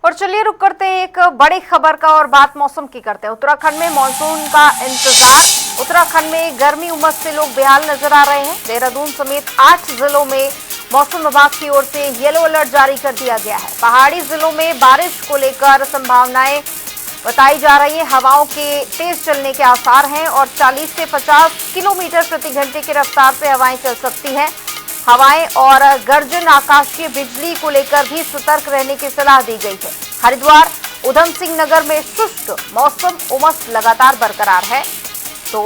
और चलिए रुक करते हैं एक बड़ी खबर का और बात मौसम की करते हैं। उत्तराखंड में मानसून का इंतजार। उत्तराखंड में गर्मी उमस से लोग बेहाल नजर आ रहे हैं। देहरादून समेत 8 जिलों में मौसम विभाग की ओर से येलो अलर्ट जारी कर दिया गया है। पहाड़ी जिलों में बारिश को लेकर संभावनाएं बताई जा रही है। हवाओं के तेज चलने के आसार हैं और 40 से 50 किलोमीटर प्रति घंटे की रफ्तार से हवाएं चल सकती हैं। हवाएं और गर्जन, आकाशीय बिजली को लेकर भी सतर्क रहने की सलाह दी गई है। हरिद्वार, उधम सिंह नगर में शुष्क मौसम, उमस लगातार बरकरार है। तो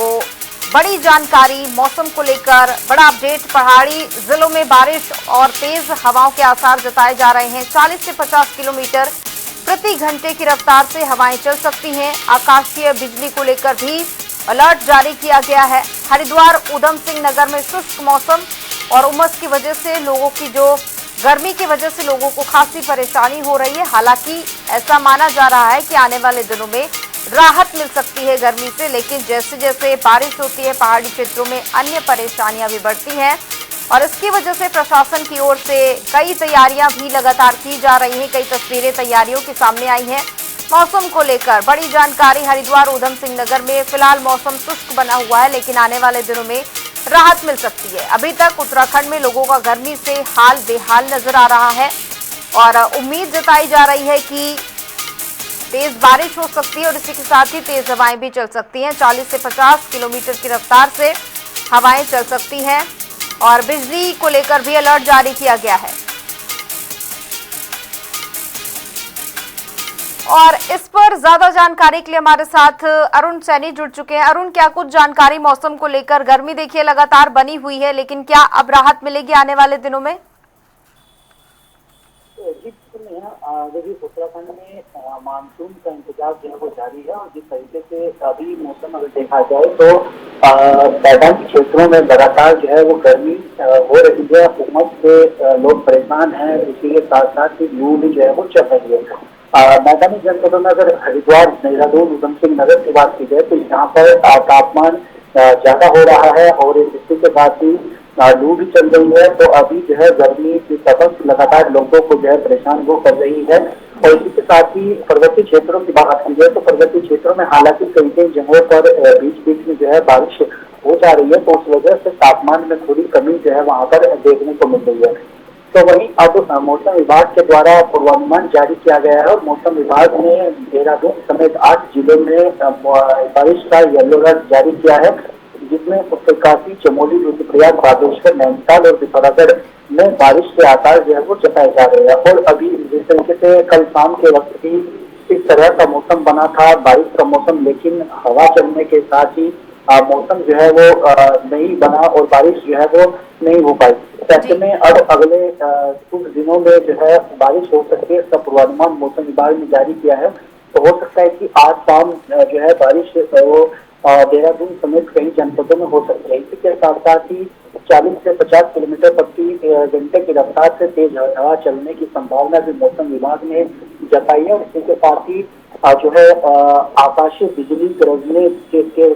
बड़ी जानकारी मौसम को लेकर, बड़ा अपडेट। पहाड़ी जिलों में बारिश और तेज हवाओं के आसार जताए जा रहे हैं। 40 से 50 किलोमीटर प्रति घंटे की रफ्तार से हवाएं चल सकती हैं। आकाशीय बिजली को लेकर भी अलर्ट जारी किया गया है। हरिद्वार, उधम सिंह नगर में शुष्क मौसम और उमस की वजह से लोगों की गर्मी की वजह से लोगों को खासी परेशानी हो रही है। हालांकि ऐसा माना जा रहा है कि आने वाले दिनों में राहत मिल सकती है गर्मी से, लेकिन जैसे जैसे बारिश होती है पहाड़ी क्षेत्रों में अन्य परेशानियां भी बढ़ती हैं और इसकी वजह से प्रशासन की ओर से कई तैयारियां भी लगातार की जा रही हैं। कई तस्वीरें तैयारियों के सामने आई हैं। मौसम को लेकर बड़ी जानकारी। हरिद्वार, उधम सिंह नगर में फिलहाल मौसम शुष्क बना हुआ है, लेकिन आने वाले दिनों में राहत मिल सकती है। अभी तक उत्तराखंड में लोगों का गर्मी से हाल बेहाल नजर आ रहा है और उम्मीद जताई जा रही है कि तेज बारिश हो सकती है और इसी के साथ ही तेज हवाएं भी चल सकती हैं। 40 से 50 किलोमीटर की रफ्तार से हवाएं चल सकती हैं और बिजली को लेकर भी अलर्ट जारी किया गया है। और इस पर ज्यादा जानकारी के लिए हमारे साथ अरुण सैनी जुड़ चुके हैं। अरुण, क्या कुछ जानकारी मौसम को लेकर? गर्मी देखिए लगातार बनी हुई है, लेकिन क्या अब राहत मिलेगी आने वाले दिनों में? देखिए, उत्तराखंड में मानसून का इंतजार जो है वो जारी है और जिस तरीके से अभी मौसम अगर देखा जाए तो मैदानी क्षेत्रों में लगातार जो है वो गर्मी हो रही है। उमस से लोग परेशान हैं, इसी के साथ साथ ही लू भी जो है वो चल रही है। मैदानी जनपदों में अगर हरिद्वार, देहरादून, उधम सिंह नगर की बात की जाए तो यहाँ पर तापमान ज्यादा हो रहा है और इसी के साथ ही लू भी चल रही है। तो अभी जो है गर्मी की तपश लगातार लोगों को जो है परेशान वो कर रही है और इसी के साथ ही पर्वतीय क्षेत्रों की बात की जाए तो पर्वतीय क्षेत्रों में हालांकि कई कई जगहों पर बीच बीच में जो है बारिश हो जा रही है, तो उस वजह से तापमान में थोड़ी कमी जो है वहां पर देखने को मिल रही है। तो वहीं अब मौसम विभाग के द्वारा पूर्वानुमान जारी किया गया है और मौसम विभाग ने देहरादून समेत 8 जिलों में बारिश का येलो अलर्ट जारी किया है, जिसमें उत्तरकाशी, चमोली, रुद्रप्रयाग, बागेश्वर, नैनीताल और पिथौरागढ़ में बारिश के आसार जो है वो जताए जा रहे हैं। और अभी जिस तरीके से कल शाम के वक्त भी इस तरह का मौसम बना था, बारिश का मौसम, लेकिन हवा चलने के साथ ही मौसम जो है वो नहीं बना और बारिश जो है वो नहीं हो पाई। ऐसे में अब अगले कुछ दिनों में जो है बारिश हो सकती है, इसका पूर्वानुमान मौसम विभाग ने जारी किया है। तो हो सकता है कि आज शाम जो है बारिश वो देहरादून समेत कई जनपदों में हो सकती है। इसी के साथ साथ ही 40 से 50 किलोमीटर प्रति घंटे की रफ्तार से तेज हवा चलने की संभावना भी मौसम विभाग ने जताई है और इसी के साथ ही जो है आकाशीय बिजली गरजने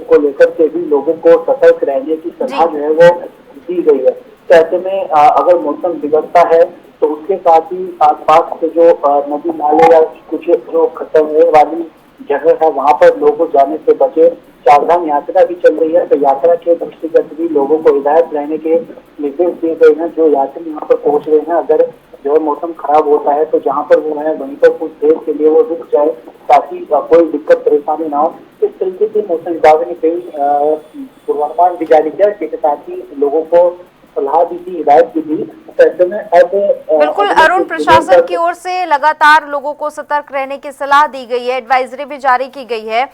को लेकर के भी लोगों को सतर्क रहने की सलाह जो है वो दी गई है। तो ऐसे में अगर मौसम बिगड़ता है तो उसके साथ ही आसपास के जो नदी नाले या कुछ जो खतरने वाली जगह है वहां पर लोगों जाने से बचे। चारधाम यात्रा भी चल रही है, तो यात्रा के दृष्टिगत भी लोगों को हिदायत रहने के निर्देश दिए गए हैं। जो यात्री यहाँ पर पहुंच रहे हैं, अगर जो है मौसम खराब होता है तो जहाँ पर वो है वहीं पर कुछ देर के लिए वो रुक जाए ताकि कोई दिक्कत परेशानी ना हो। इस तरीके से मौसम विभाग ने कई पूर्वानुमान भी जारी किया, इसके साथ ही लोगों को सलाह दी थी, हिदायत भी दी। ऐसे में अब बिल्कुल अरुण, प्रशासन की ओर से लगातार लोगों को सतर्क रहने की सलाह दी गई है, एडवाइजरी भी जारी की गई है,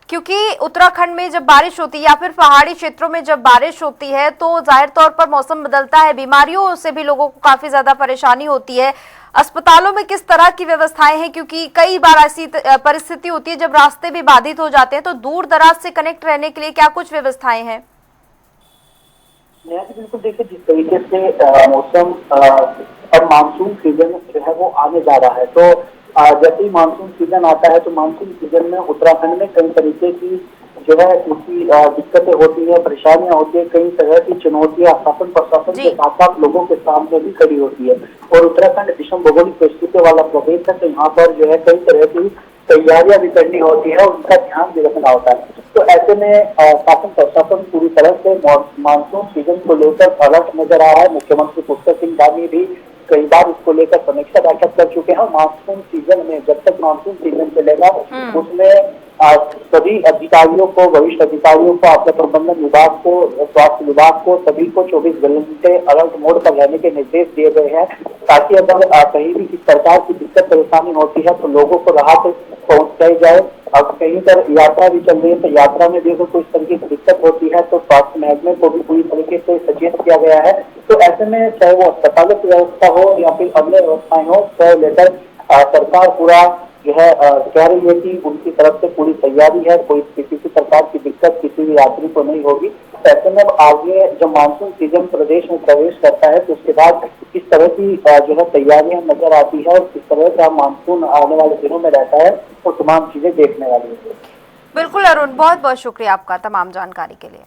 क्योंकि उत्तराखंड में जब बारिश होती है या फिर पहाड़ी क्षेत्रों में जब बारिश होती है तो जाहिर तौर पर मौसम बदलता है, बीमारियों से भी लोगों को काफी ज्यादा परेशानी होती है। अस्पतालों में किस तरह की व्यवस्थाएं हैं, क्योंकि कई बार ऐसी परिस्थिति होती है जब रास्ते भी बाधित हो जाते हैं, तो दूर दराज से कनेक्ट रहने के लिए क्या कुछ व्यवस्थाएं हैं? बिल्कुल, देखिए जिस तरीके से मौसम अब मानसून सीजन जो है वो आने जा रहा है, तो जैसे ही मानसून सीजन आता है तो मानसून सीजन में उत्तराखंड में कई तरीके की जो है उनकी दिक्कतें होती है, परेशानियां होती है, कई तरह की चुनौतियां शासन प्रशासन के साथ साथ लोगों के सामने भी खड़ी होती है। और उत्तराखंड विषम भौगोलिक परिस्थितियों वाला प्रदेश है, तो यहाँ पर जो है कई तरह की तैयारियां भी करनी होती है और उनका ध्यान भी रखना होता है। तो ऐसे में शासन प्रशासन पूरी तरह से मानसून सीजन को लेकर अलर्ट नजर आ रहा है। मुख्यमंत्री पुष्कर सिंह धामी भी कई बार इसको लेकर समीक्षा बैठक कर चुके हैं। मानसून सीजन में जब तक मानसून सीजन चलेगा उसमें सभी अधिकारियों को, वरिष्ठ अधिकारियों को, आपदा प्रबंधन विभाग को, स्वास्थ्य विभाग को, सभी को 24 घंटे अलर्ट मोड पर रहने के निर्देश दिए गए हैं, ताकि अगर कहीं भी किसी प्रकार की दिक्कत परेशानी होती है तो लोगों को राहत पहुंचाई जाए। अब कहीं पर यात्रा भी चल रही है, तो यात्रा में भी अगर कोई तरीके की दिक्कत होती है तो स्वास्थ्य महकमे को भी पूरी तरीके से सचेत किया गया है। तो ऐसे में चाहे वो अस्पतालों की व्यवस्था हो या फिर अन्य व्यवस्थाएं हो, तो लेकर सरकार पूरा जो है कह रही है कि उनकी तरफ से पूरी तैयारी है, कोई किसी भी प्रकार की दिक्कत किसी भी यात्री को नहीं होगी। तो ऐसे में अब आगे जब मानसून सीजन प्रदेश में प्रवेश करता है तो उसके बाद किस तरह की जो है तैयारियां नजर आती है और किस तरह का मानसून आने वाले दिनों में रहता है, वो तमाम चीजें देखने वाली है। बिल्कुल अरुण, बहुत बहुत शुक्रिया आपका तमाम जानकारी के लिए।